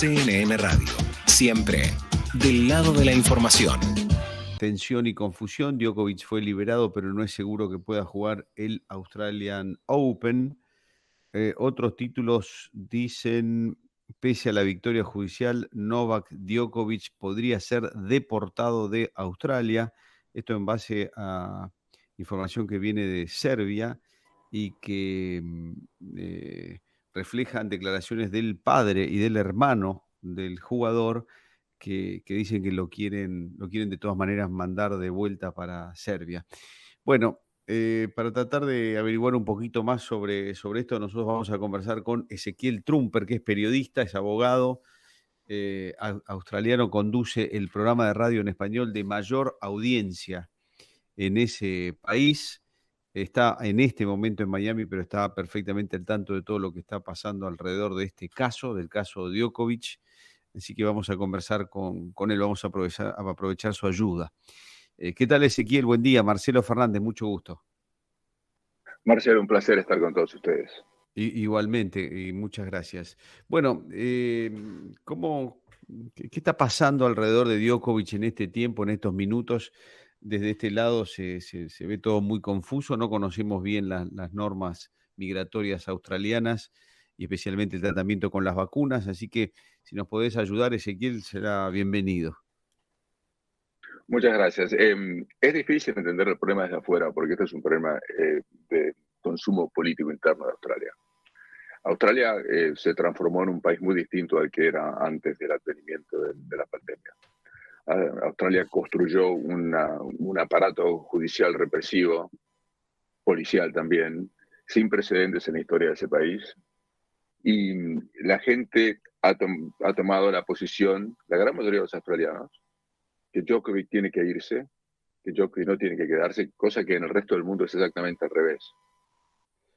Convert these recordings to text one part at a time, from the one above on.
CNN Radio. Siempre del lado de la información. Tensión y confusión. Djokovic fue liberado, pero no es seguro que pueda jugar el Australian Open. Otros títulos dicen, pese a la victoria judicial, Novak Djokovic podría ser deportado de Australia. Esto en base a información que viene de Serbia y que reflejan declaraciones del padre y del hermano del jugador que dicen que lo quieren de todas maneras mandar de vuelta para Serbia. Bueno, para tratar de averiguar un poquito más sobre esto, nosotros vamos a conversar con Ezequiel Trumper, que es periodista, es abogado australiano, conduce el programa de radio en español de mayor audiencia en ese país. Está en este momento en Miami, pero está perfectamente al tanto de todo lo que está pasando alrededor de este caso, del caso de Djokovic. Así que vamos a conversar con él, vamos a aprovechar su ayuda. ¿Qué tal, Ezequiel? Buen día. Marcelo Fernández, mucho gusto. Marcelo, un placer estar con todos ustedes. Igualmente, y muchas gracias. Bueno, ¿qué está pasando alrededor de Djokovic en este tiempo, en estos minutos? Desde este lado se ve todo muy confuso, no conocemos bien las normas migratorias australianas y especialmente el tratamiento con las vacunas, así que si nos podés ayudar, Ezequiel, será bienvenido. Muchas gracias. Es difícil entender el problema desde afuera porque este es un problema de consumo político interno de Australia. Australia se transformó en un país muy distinto al que era antes del advenimiento de la pandemia. Australia construyó un aparato judicial represivo, policial también, sin precedentes en la historia de ese país. Y la gente ha tomado la posición, la gran mayoría de los australianos, que Djokovic tiene que irse, que Djokovic no tiene que quedarse, cosa que en el resto del mundo es exactamente al revés.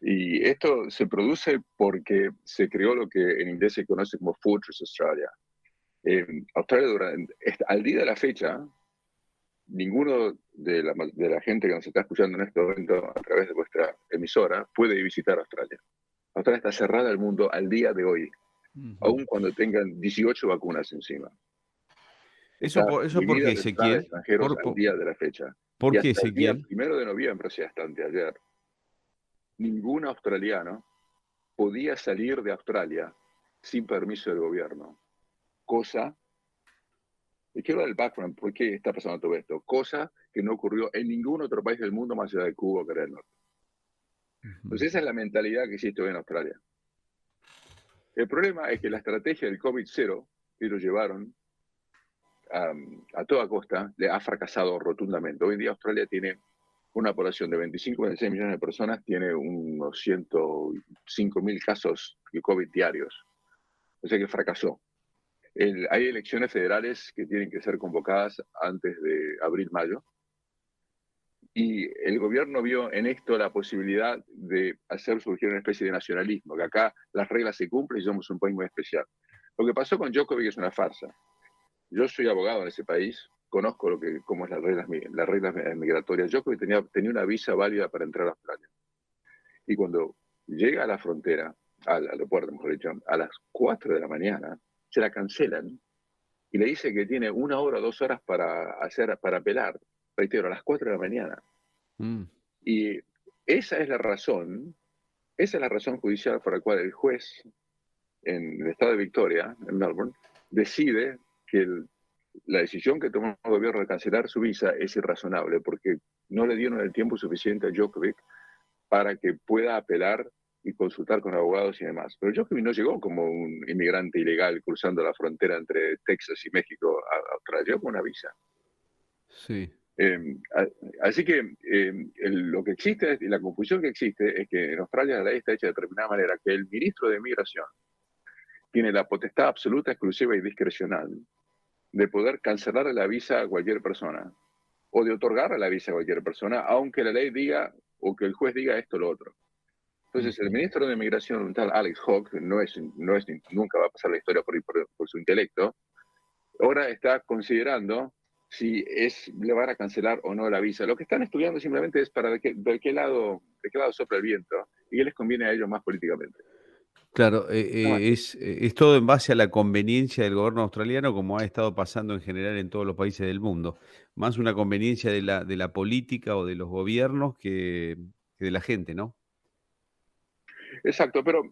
Y esto se produce porque se creó lo que en inglés se conoce como Fortress Australia. Australia, al día de la fecha, ninguno de la gente que nos está escuchando en este momento a través de vuestra emisora puede visitar Australia. Australia está cerrada al mundo al día de hoy, aun cuando tengan 18 vacunas encima. ¿Eso por qué, Ezequiel? Extranjeros al día de la fecha. ¿Por qué, hasta Ezequiel? El día 1 de noviembre, o sea, hasta anteayer, ningún australiano podía salir de Australia sin permiso del gobierno. Y quiero dar el background, ¿por qué está pasando todo esto? Cosa que no ocurrió en ningún otro país del mundo más allá de Cuba o Corea del Norte. Entonces esa es la mentalidad que existe hoy en Australia. El problema es que la estrategia del COVID-0, que lo llevaron a toda costa, le ha fracasado rotundamente. Hoy en día Australia tiene una población de 25,6 millones de personas, tiene unos 105,000 casos de COVID diarios. O sea que fracasó. Hay elecciones federales que tienen que ser convocadas antes de abril-mayo. Y el gobierno vio en esto la posibilidad de hacer surgir una especie de nacionalismo, que acá las reglas se cumplen y somos un país muy especial. Lo que pasó con Djokovic es una farsa. Yo soy abogado en ese país, conozco cómo es las reglas migratorias. Djokovic tenía una visa válida para entrar a Australia. Y cuando llega a la frontera, al aeropuerto, mejor dicho, a las 4 de la mañana, se la cancelan y le dice que tiene 1 hora o 2 horas para apelar, reitero, a las 4 de la mañana. Y esa es la razón judicial por la cual el juez en el estado de Victoria, en Melbourne, decide que la decisión que tomó el gobierno de cancelar su visa es irrazonable porque no le dieron el tiempo suficiente a Djokovic para que pueda apelar y consultar con abogados y demás. Pero Djokovic no llegó como un inmigrante ilegal cruzando la frontera entre Texas y México a Australia, llegó con una visa. Sí. Así que lo que existe y la confusión que existe es que en Australia la ley está hecha de determinada manera que el ministro de Migración tiene la potestad absoluta, exclusiva y discrecional de poder cancelar la visa a cualquier persona o de otorgar la visa a cualquier persona, aunque la ley diga o que el juez diga esto o lo otro. Entonces, el ministro de Migración, un tal Alex Hawke, nunca va a pasar la historia por su intelecto, ahora está considerando si le van a cancelar o no la visa. Lo que están estudiando simplemente es de qué lado sopla el viento y qué les conviene a ellos más políticamente. Claro, Nada más. es todo en base a la conveniencia del gobierno australiano, como ha estado pasando en general en todos los países del mundo. Más una conveniencia de la política o de los gobiernos que de la gente, ¿no? Exacto, pero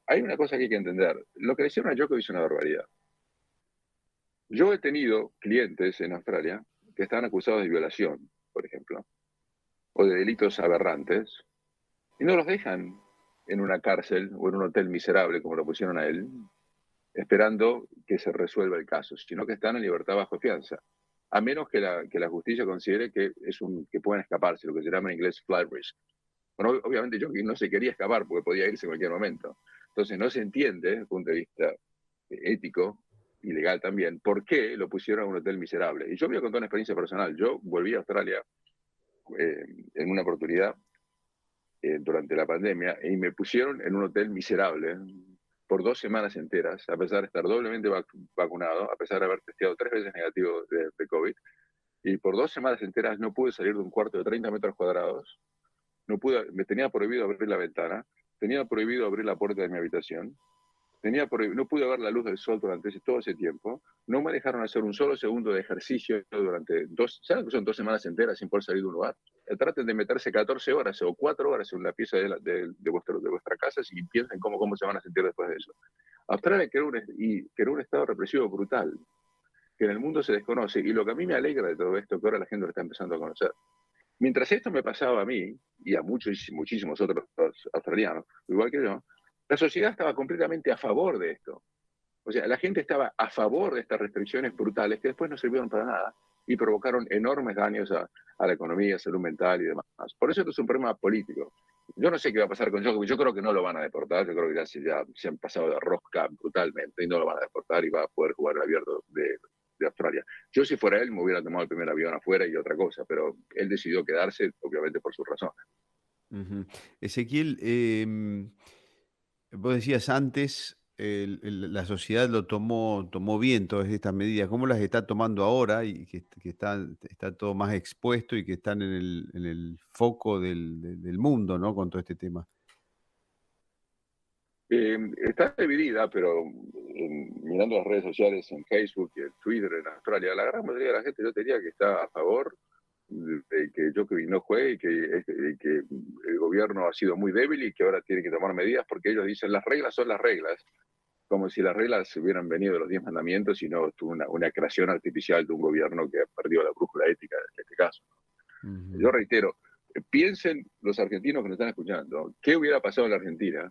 hay una cosa que hay que entender. Lo que le hicieron a Djokovic es una barbaridad. Yo he tenido clientes en Australia que estaban acusados de violación, por ejemplo, o de delitos aberrantes, y no los dejan en una cárcel o en un hotel miserable, como lo pusieron a él, esperando que se resuelva el caso, sino que están en libertad bajo fianza, a menos que la justicia considere que pueden escaparse, lo que se llama en inglés flight risk. Bueno, obviamente Djokovic no se quería escapar porque podía irse en cualquier momento. Entonces no se entiende, desde el punto de vista ético y legal también, por qué lo pusieron a un hotel miserable. Y yo voy a contar una experiencia personal. Yo volví a Australia en una oportunidad durante la pandemia y me pusieron en un hotel miserable por 2 semanas enteras, a pesar de estar doblemente vacunado, a pesar de haber testeado 3 veces negativo de COVID. Y por 2 semanas enteras no pude salir de un cuarto de 30 metros cuadrados, me tenía prohibido abrir la ventana, tenía prohibido abrir la puerta de mi habitación, no pude ver la luz del sol durante todo ese tiempo, no me dejaron hacer un solo segundo de ejercicio durante ¿saben que son 2 semanas enteras sin poder salir de un lugar? Traten de meterse 14 horas o 4 horas en una pieza de vuestra casa y piensen cómo se van a sentir después de eso. Australia creó un estado represivo brutal, que en el mundo se desconoce, y lo que a mí me alegra de todo esto, que ahora la gente lo está empezando a conocer. Mientras esto me pasaba a mí y a muchísimos otros australianos, igual que yo, la sociedad estaba completamente a favor de esto. O sea, la gente estaba a favor de estas restricciones brutales que después no sirvieron para nada y provocaron enormes daños a la economía, salud mental y demás. Por eso esto es un problema político. Yo no sé qué va a pasar con Djokovic. Yo creo que no lo van a deportar. Yo creo que ya se han pasado de rosca brutalmente y no lo van a deportar y va a poder jugar el abierto de Australia. Yo, si fuera él, me hubiera tomado el primer avión afuera y otra cosa, pero él decidió quedarse, obviamente, por sus razones. Ujú. Ezequiel, vos decías antes, la sociedad tomó bien todas estas medidas. ¿Cómo las está tomando ahora y que está todo más expuesto y que están en el foco del mundo, ¿no? Con todo este tema. Está dividida, pero mirando las redes sociales en Facebook y en Twitter en Australia, la gran mayoría de la gente yo diría que está a favor de que Djokovic no juegue y que el gobierno ha sido muy débil y que ahora tiene que tomar medidas porque ellos dicen las reglas son las reglas, como si las reglas hubieran venido de los 10 mandamientos y no una creación artificial de un gobierno que ha perdido la brújula ética en este caso. Ujú. Yo reitero, piensen los argentinos que nos están escuchando, ¿qué hubiera pasado en la Argentina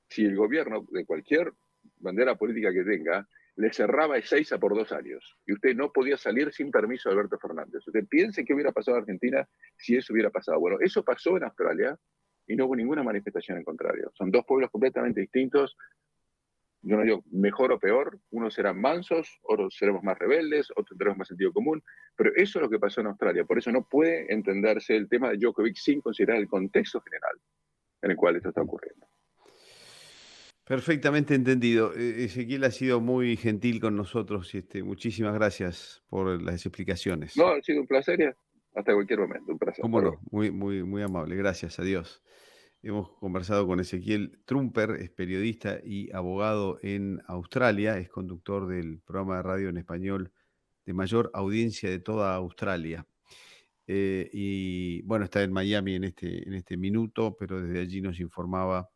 si el gobierno de cualquier bandera política que tenga le cerraba Ezeiza por 2 años y usted no podía salir sin permiso de Alberto Fernández? Usted piense qué hubiera pasado en Argentina si eso hubiera pasado. Bueno, eso pasó en Australia y no hubo ninguna manifestación en contrario. Son dos pueblos completamente distintos. Yo no digo mejor o peor, unos serán mansos, otros seremos más rebeldes, otros tendremos más sentido común, pero eso es lo que pasó en Australia. Por eso no puede entenderse el tema de Djokovic sin considerar el contexto general en el cual esto está ocurriendo. Perfectamente entendido. Ezequiel ha sido muy gentil con nosotros y muchísimas gracias por las explicaciones. No, ha sido un placer y hasta cualquier momento. Un placer. Cómo no, muy amable. Gracias, adiós. Hemos conversado con Ezequiel Trumper, es periodista y abogado en Australia, es conductor del programa de radio en español de mayor audiencia de toda Australia. Y bueno, está en Miami en este minuto, pero desde allí nos informaba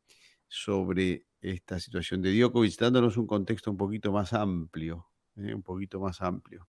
sobre esta situación de Djokovic, dándonos un contexto un poquito más amplio, un poquito más amplio.